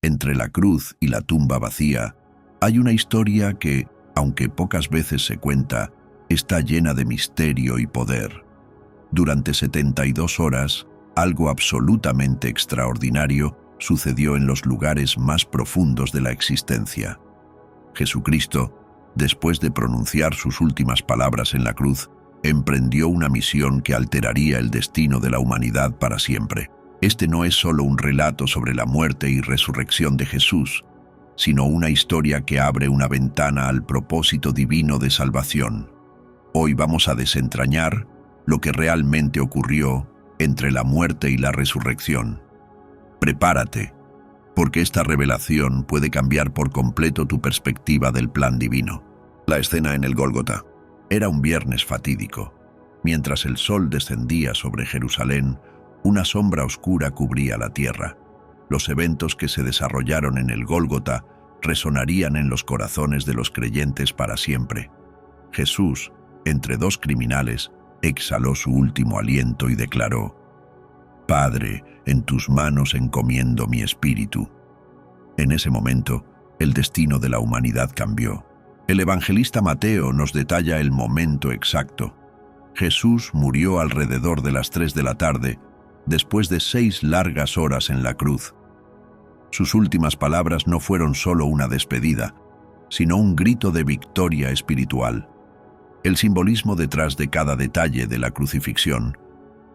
Entre la cruz y la tumba vacía, hay una historia que, aunque pocas veces se cuenta, está llena de misterio y poder. Durante 72 horas, algo absolutamente extraordinario sucedió en los lugares más profundos de la existencia. Jesucristo, después de pronunciar sus últimas palabras en la cruz, emprendió una misión que alteraría el destino de la humanidad para siempre. Este no es solo un relato sobre la muerte y resurrección de Jesús, sino una historia que abre una ventana al propósito divino de salvación. Hoy vamos a desentrañar lo que realmente ocurrió entre la muerte y la resurrección. Prepárate, porque esta revelación puede cambiar por completo tu perspectiva del plan divino. La escena en el Gólgota. Era un viernes fatídico. Mientras el sol descendía sobre Jerusalén, una sombra oscura cubría la tierra. Los eventos que se desarrollaron en el Gólgota resonarían en los corazones de los creyentes para siempre. Jesús, entre dos criminales, exhaló su último aliento y declaró: «Padre, en tus manos encomiendo mi espíritu». En ese momento, el destino de la humanidad cambió. El evangelista Mateo nos detalla el momento exacto. Jesús murió alrededor de las 3 de la tarde, después de 6 largas horas en la cruz. Sus últimas palabras no fueron solo una despedida, sino un grito de victoria espiritual. El simbolismo detrás de cada detalle de la crucifixión,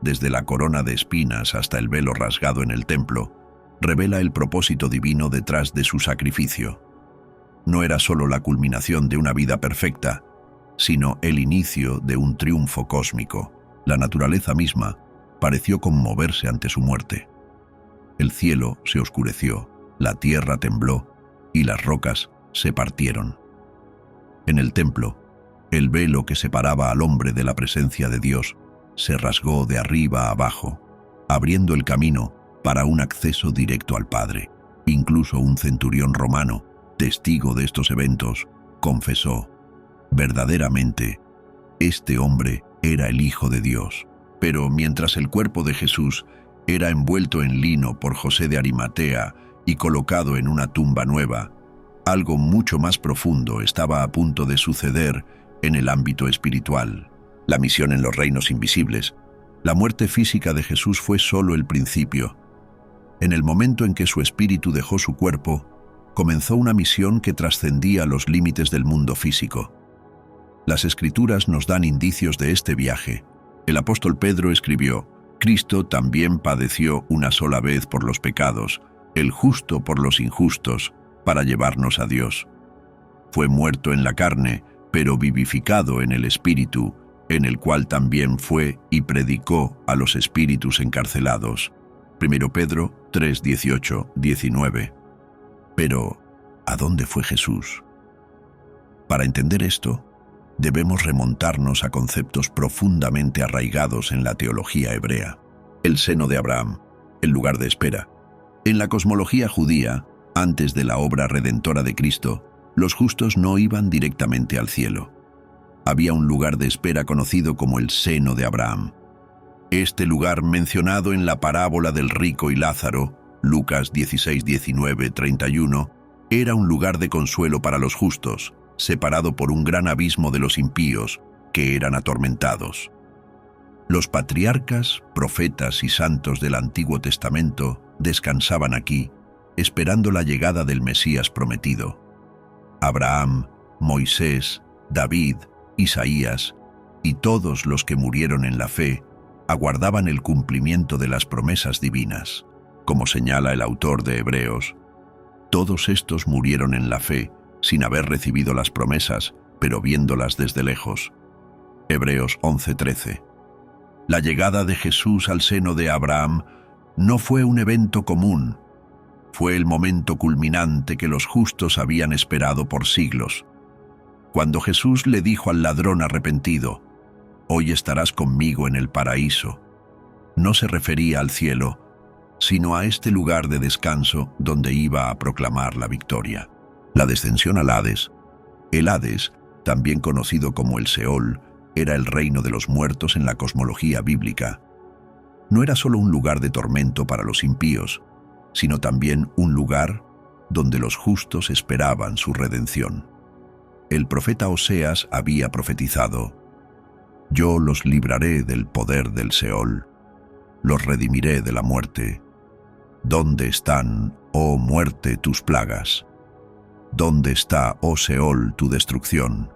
desde la corona de espinas hasta el velo rasgado en el templo, revela el propósito divino detrás de su sacrificio. No era solo la culminación de una vida perfecta, sino el inicio de un triunfo cósmico. La naturaleza misma pareció conmoverse ante su muerte. El cielo se oscureció, la tierra tembló y las rocas se partieron. En el templo, el velo que separaba al hombre de la presencia de Dios se rasgó de arriba a abajo, abriendo el camino para un acceso directo al Padre. Incluso un centurión romano, testigo de estos eventos, confesó: «Verdaderamente, este hombre era el Hijo de Dios». Pero mientras el cuerpo de Jesús era envuelto en lino por José de Arimatea y colocado en una tumba nueva, algo mucho más profundo estaba a punto de suceder en el ámbito espiritual. La misión en los reinos invisibles. La muerte física de Jesús fue solo el principio. En el momento en que su espíritu dejó su cuerpo, comenzó una misión que trascendía los límites del mundo físico. Las Escrituras nos dan indicios de este viaje. El apóstol Pedro escribió: «Cristo también padeció una sola vez por los pecados, el justo por los injustos, para llevarnos a Dios. Fue muerto en la carne, pero vivificado en el Espíritu, en el cual también fue y predicó a los espíritus encarcelados». 1 Pedro 3, 18, 19. Pero, ¿a dónde fue Jesús? Para entender esto, debemos remontarnos a conceptos profundamente arraigados en la teología hebrea. El seno de Abraham, el lugar de espera. En la cosmología judía, antes de la obra redentora de Cristo, los justos no iban directamente al cielo. Había un lugar de espera conocido como el seno de Abraham. Este lugar, mencionado en la parábola del rico y Lázaro, Lucas 16, 19, 31, era un lugar de consuelo para los justos, separado por un gran abismo de los impíos, que eran atormentados. Los patriarcas, profetas y santos del Antiguo Testamento descansaban aquí, esperando la llegada del Mesías prometido. Abraham, Moisés, David, Isaías y todos los que murieron en la fe aguardaban el cumplimiento de las promesas divinas. Como señala el autor de Hebreos, todos estos murieron en la fe, sin haber recibido las promesas, pero viéndolas desde lejos. Hebreos 11:13. La llegada de Jesús al seno de Abraham no fue un evento común, fue el momento culminante que los justos habían esperado por siglos. Cuando Jesús le dijo al ladrón arrepentido: «Hoy estarás conmigo en el paraíso», no se refería al cielo, sino a este lugar de descanso donde iba a proclamar la victoria. La descensión al Hades. El Hades, también conocido como el Seol, era el reino de los muertos en la cosmología bíblica. No era solo un lugar de tormento para los impíos, sino también un lugar donde los justos esperaban su redención. El profeta Oseas había profetizado: «Yo los libraré del poder del Seol, los redimiré de la muerte. ¿Dónde están, oh muerte, tus plagas? ¿Dónde está, oh Seol, tu destrucción?».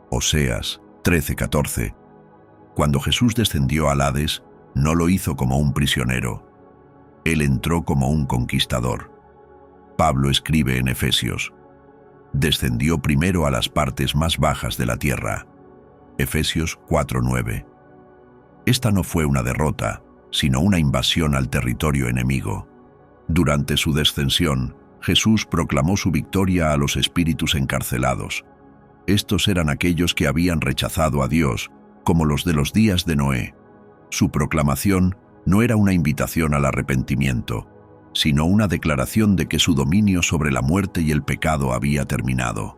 Oseas 13:14. Cuando Jesús descendió al Hades, no lo hizo como un prisionero. Él entró como un conquistador. Pablo escribe en Efesios: «Descendió primero a las partes más bajas de la tierra». Efesios 4:9. Esta no fue una derrota, sino una invasión al territorio enemigo. Durante su descensión, Jesús proclamó su victoria a los espíritus encarcelados. Estos eran aquellos que habían rechazado a Dios, como los de los días de Noé. Su proclamación no era una invitación al arrepentimiento, sino una declaración de que su dominio sobre la muerte y el pecado había terminado.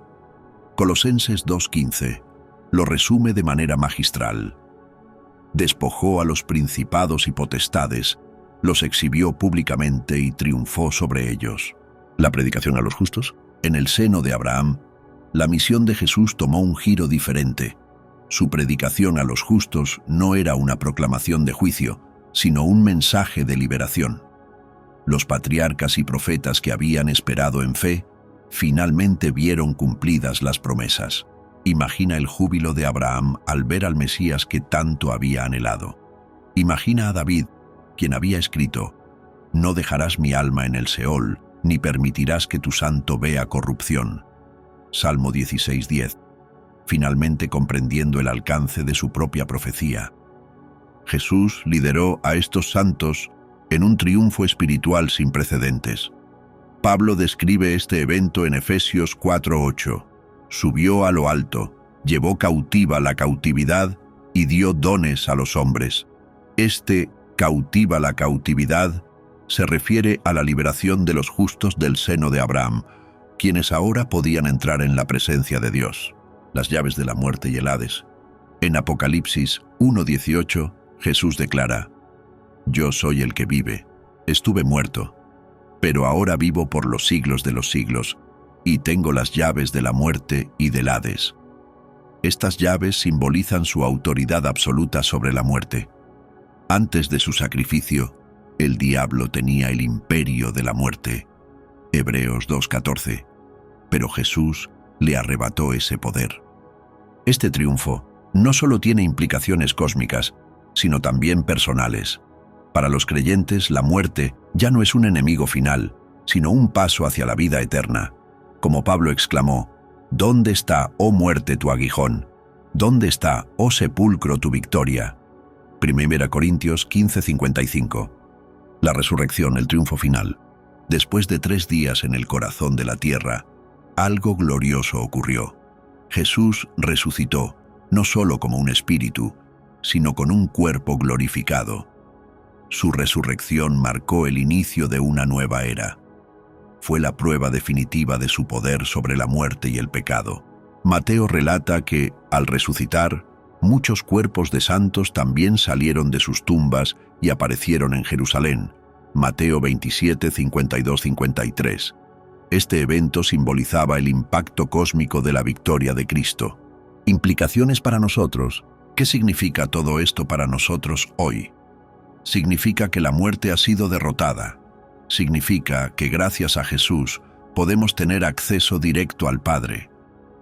Colosenses 2:15 lo resume de manera magistral. Despojó a los principados y potestades, los exhibió públicamente y triunfó sobre ellos. La predicación a los justos. En el seno de Abraham, la misión de Jesús tomó un giro diferente. Su predicación a los justos no era una proclamación de juicio, sino un mensaje de liberación. Los patriarcas y profetas que habían esperado en fe, finalmente vieron cumplidas las promesas. Imagina el júbilo de Abraham al ver al Mesías que tanto había anhelado. Imagina a David, quien había escrito: «No dejarás mi alma en el Seol, ni permitirás que tu santo vea corrupción». Salmo 16:10. Finalmente comprendiendo el alcance de su propia profecía. Jesús lideró a estos santos en un triunfo espiritual sin precedentes. Pablo describe este evento en Efesios 4:8. «Subió a lo alto, llevó cautiva la cautividad y dio dones a los hombres». Cautiva la cautividad se refiere a la liberación de los justos del seno de Abraham, quienes ahora podían entrar en la presencia de Dios. Las llaves de la muerte y el Hades. En Apocalipsis 1:18, Jesús declara: «Yo soy el que vive. Estuve muerto, pero ahora vivo por los siglos de los siglos, y tengo las llaves de la muerte y del Hades». Estas llaves simbolizan su autoridad absoluta sobre la muerte. Antes de su sacrificio, el diablo tenía el imperio de la muerte. Hebreos 2:14. Pero Jesús le arrebató ese poder. Este triunfo no solo tiene implicaciones cósmicas, sino también personales. Para los creyentes, la muerte ya no es un enemigo final, sino un paso hacia la vida eterna. Como Pablo exclamó: «¿Dónde está, oh muerte, tu aguijón? ¿Dónde está, oh sepulcro, tu victoria?». 1 Corintios 15:55. La resurrección, el triunfo final. Después de 3 días en el corazón de la tierra, algo glorioso ocurrió. Jesús resucitó, no solo como un espíritu, sino con un cuerpo glorificado. Su resurrección marcó el inicio de una nueva era. Fue la prueba definitiva de su poder sobre la muerte y el pecado. Mateo relata que, al resucitar, muchos cuerpos de santos también salieron de sus tumbas y aparecieron en Jerusalén. Mateo 27, 52-53. Este evento simbolizaba el impacto cósmico de la victoria de Cristo. Implicaciones para nosotros. ¿Qué significa todo esto para nosotros hoy? Significa que la muerte ha sido derrotada. Significa que gracias a Jesús podemos tener acceso directo al Padre.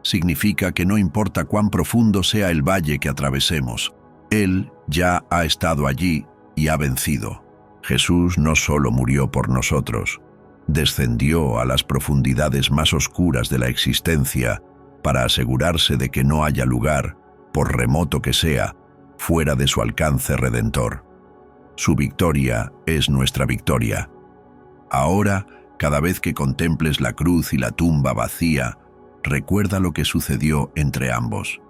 Significa que no importa cuán profundo sea el valle que atravesemos, Él ya ha estado allí y ha vencido. Jesús no solo murió por nosotros, descendió a las profundidades más oscuras de la existencia para asegurarse de que no haya lugar, por remoto que sea, fuera de su alcance redentor. Su victoria es nuestra victoria. Ahora, cada vez que contemples la cruz y la tumba vacía, recuerda lo que sucedió entre ambos.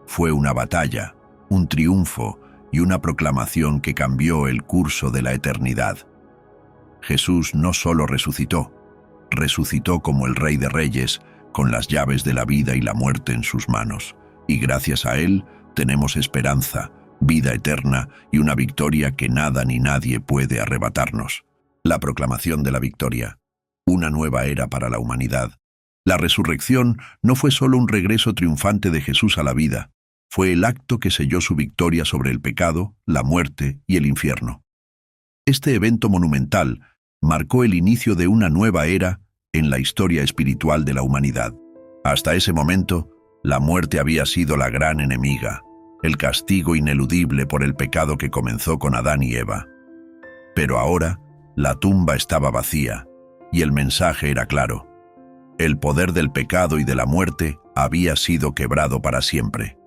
Fue una batalla, un triunfo y una proclamación que cambió el curso de la eternidad. Jesús no solo resucitó como el Rey de Reyes, con las llaves de la vida y la muerte en sus manos. Y gracias a Él tenemos esperanza, vida eterna y una victoria que nada ni nadie puede arrebatarnos. La proclamación de la victoria. una nueva era para la humanidad. La resurrección no fue solo un regreso triunfante de Jesús a la vida, fue el acto que selló su victoria sobre el pecado, la muerte y el infierno. Este evento monumental marcó el inicio de una nueva era en la historia espiritual de la humanidad. Hasta ese momento, la muerte había sido la gran enemiga, el castigo ineludible por el pecado que comenzó con Adán y Eva. Pero ahora, la tumba estaba vacía, y el mensaje era claro. El poder del pecado y de la muerte había sido quebrado para siempre.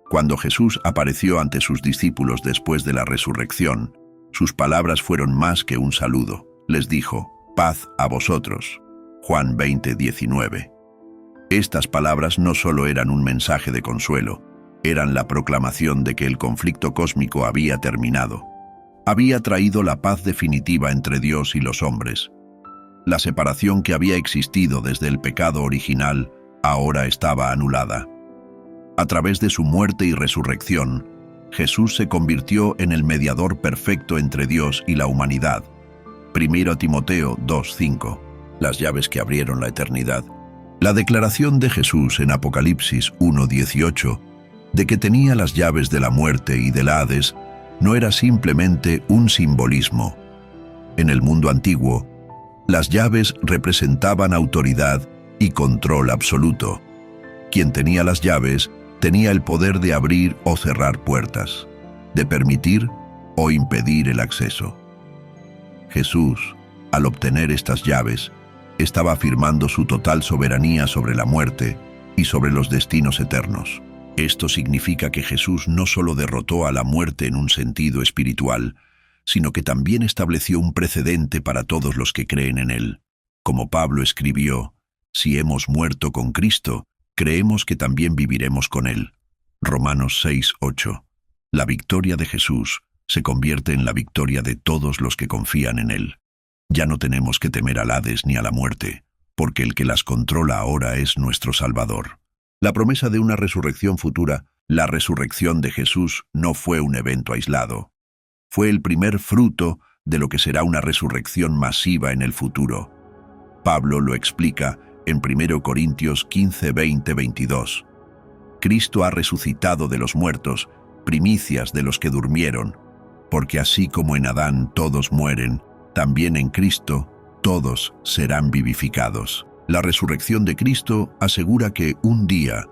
Cuando Jesús apareció ante sus discípulos después de la resurrección, sus palabras fueron más que un saludo. Les dijo, «Paz a vosotros». Juan 20:19. Estas palabras no solo eran un mensaje de consuelo, eran la proclamación de que el conflicto cósmico había terminado. Había traído la paz definitiva entre Dios y los hombres. La separación que había existido desde el pecado original ahora estaba anulada. A través de su muerte y resurrección, Jesús se convirtió en el mediador perfecto entre Dios y la humanidad. 1 Timoteo 2:5. Las llaves que abrieron la eternidad. La declaración de Jesús en Apocalipsis 1:18 de que tenía las llaves de la muerte y del Hades no era simplemente un simbolismo. En el mundo antiguo, las llaves representaban autoridad y control absoluto. Quien tenía las llaves tenía el poder de abrir o cerrar puertas, de permitir o impedir el acceso. Jesús, al obtener estas llaves, estaba afirmando su total soberanía sobre la muerte y sobre los destinos eternos. Esto significa que Jesús no solo derrotó a la muerte en un sentido espiritual, sino que también estableció un precedente para todos los que creen en Él. Como Pablo escribió, «Si hemos muerto con Cristo, creemos que también viviremos con Él». Romanos 6:8. La victoria de Jesús se convierte en la victoria de todos los que confían en Él. Ya no tenemos que temer al Hades ni a la muerte, porque el que las controla ahora es nuestro Salvador. La promesa de una resurrección futura, la resurrección de Jesús, no fue un evento aislado. Fue el primer fruto de lo que será una resurrección masiva en el futuro. Pablo lo explica en 1 Corintios 15, 20, 22. Cristo ha resucitado de los muertos, primicias de los que durmieron, porque así como en Adán todos mueren, también en Cristo todos serán vivificados. La resurrección de Cristo asegura que un día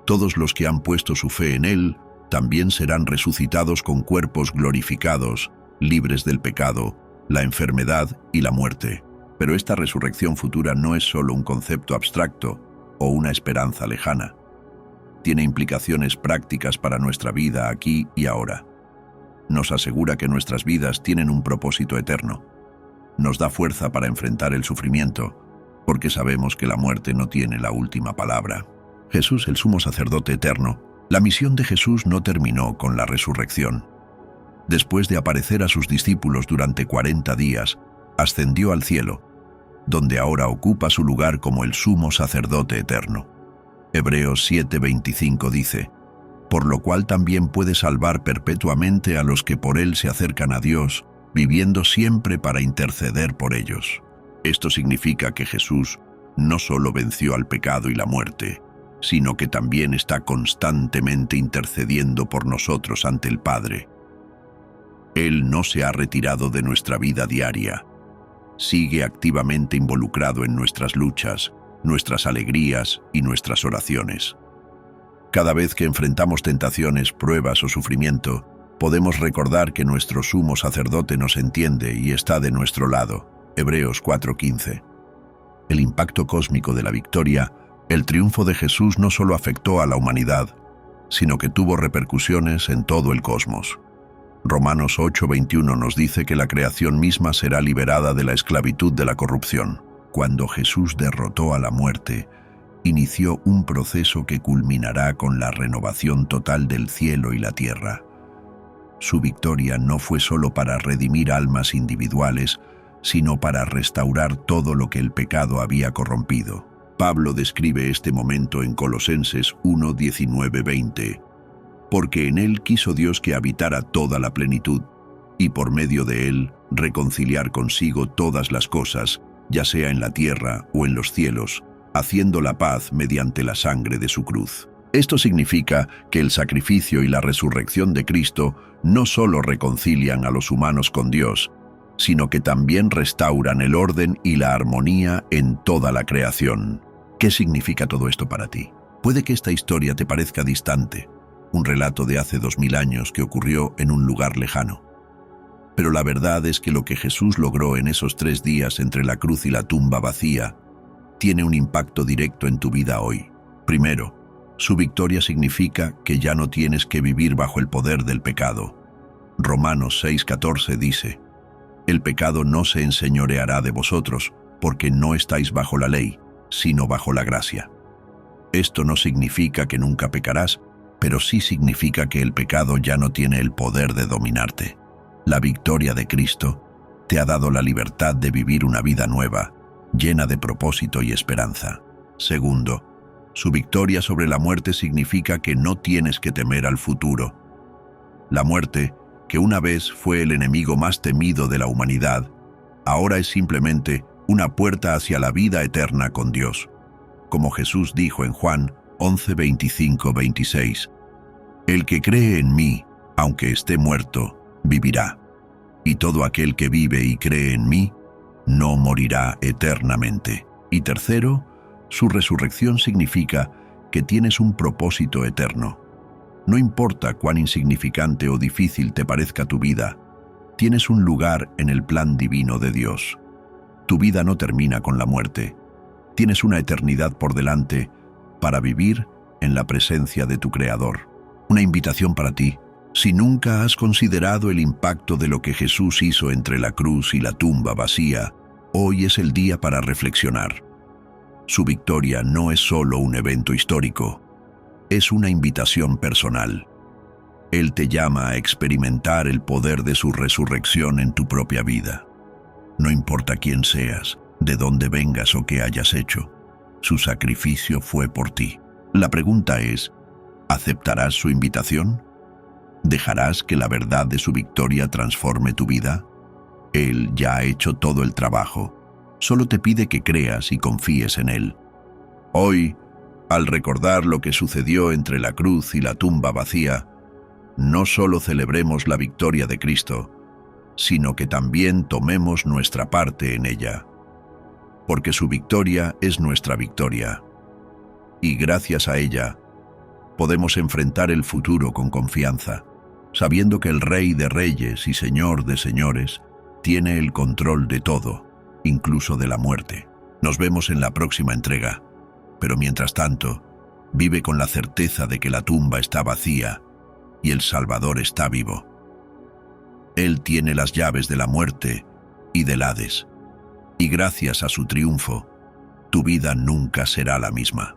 todos los que han puesto su fe en Él también serán resucitados con cuerpos glorificados, libres del pecado, la enfermedad y la muerte. Pero esta resurrección futura no es solo un concepto abstracto o una esperanza lejana. Tiene implicaciones prácticas para nuestra vida aquí y ahora. Nos asegura que nuestras vidas tienen un propósito eterno. Nos da fuerza para enfrentar el sufrimiento, porque sabemos que la muerte no tiene la última palabra. Jesús, el sumo sacerdote eterno, la misión de Jesús no terminó con la resurrección. Después de aparecer a sus discípulos durante 40 días, ascendió al cielo, donde ahora ocupa su lugar como el sumo sacerdote eterno. Hebreos 7:25 dice, «Por lo cual también puede salvar perpetuamente a los que por él se acercan a Dios, viviendo siempre para interceder por ellos». Esto significa que Jesús no solo venció al pecado y la muerte, sino que también está constantemente intercediendo por nosotros ante el Padre. Él no se ha retirado de nuestra vida diaria. Sigue activamente involucrado en nuestras luchas, nuestras alegrías y nuestras oraciones. Cada vez que enfrentamos tentaciones, pruebas o sufrimiento, podemos recordar que nuestro sumo sacerdote nos entiende y está de nuestro lado. Hebreos 4:15. El impacto cósmico de la victoria, el triunfo de Jesús no solo afectó a la humanidad, sino que tuvo repercusiones en todo el cosmos. Romanos 8:21 nos dice que la creación misma será liberada de la esclavitud de la corrupción. Cuando Jesús derrotó a la muerte, inició un proceso que culminará con la renovación total del cielo y la tierra. Su victoria no fue solo para redimir almas individuales, sino para restaurar todo lo que el pecado había corrompido. Pablo describe este momento en Colosenses 1:19-20. Porque en él quiso Dios que habitara toda la plenitud, y por medio de él reconciliar consigo todas las cosas, ya sea en la tierra o en los cielos, haciendo la paz mediante la sangre de su cruz. Esto significa que el sacrificio y la resurrección de Cristo no solo reconcilian a los humanos con Dios, sino que también restauran el orden y la armonía en toda la creación. ¿Qué significa todo esto para ti? Puede que esta historia te parezca distante, un relato de hace 2000 años que ocurrió en un lugar lejano. Pero la verdad es que lo que Jesús logró en esos 3 días entre la cruz y la tumba vacía tiene un impacto directo en tu vida hoy. Primero, su victoria significa que ya no tienes que vivir bajo el poder del pecado. Romanos 6:14 dice: «El pecado no se enseñoreará de vosotros, porque no estáis bajo la ley, sino bajo la gracia». Esto no significa que nunca pecarás, pero sí significa que el pecado ya no tiene el poder de dominarte. La victoria de Cristo te ha dado la libertad de vivir una vida nueva, llena de propósito y esperanza. Segundo, su victoria sobre la muerte significa que no tienes que temer al futuro. La muerte, que una vez fue el enemigo más temido de la humanidad, ahora es simplemente una puerta hacia la vida eterna con Dios. Como Jesús dijo en Juan 11:25-26, «El que cree en mí, aunque esté muerto, vivirá. Y todo aquel que vive y cree en mí, no morirá eternamente». Y tercero, su resurrección significa que tienes un propósito eterno. No importa cuán insignificante o difícil te parezca tu vida, tienes un lugar en el plan divino de Dios. Tu vida no termina con la muerte. Tienes una eternidad por delante para vivir en la presencia de tu Creador. Una invitación para ti. Si nunca has considerado el impacto de lo que Jesús hizo entre la cruz y la tumba vacía, hoy es el día para reflexionar. Su victoria no es solo un evento histórico, es una invitación personal. Él te llama a experimentar el poder de su resurrección en tu propia vida. No importa quién seas, de dónde vengas o qué hayas hecho, su sacrificio fue por ti. La pregunta es, ¿aceptarás su invitación? ¿Dejarás que la verdad de su victoria transforme tu vida? Él ya ha hecho todo el trabajo. Solo te pide que creas y confíes en Él. Hoy, al recordar lo que sucedió entre la cruz y la tumba vacía, no solo celebremos la victoria de Cristo, sino que también tomemos nuestra parte en ella. Porque su victoria es nuestra victoria. Y gracias a ella, podemos enfrentar el futuro con confianza, sabiendo que el Rey de Reyes y Señor de Señores tiene el control de todo, incluso de la muerte. Nos vemos en la próxima entrega, pero mientras tanto, vive con la certeza de que la tumba está vacía y el Salvador está vivo. Él tiene las llaves de la muerte y del Hades, y gracias a su triunfo, tu vida nunca será la misma.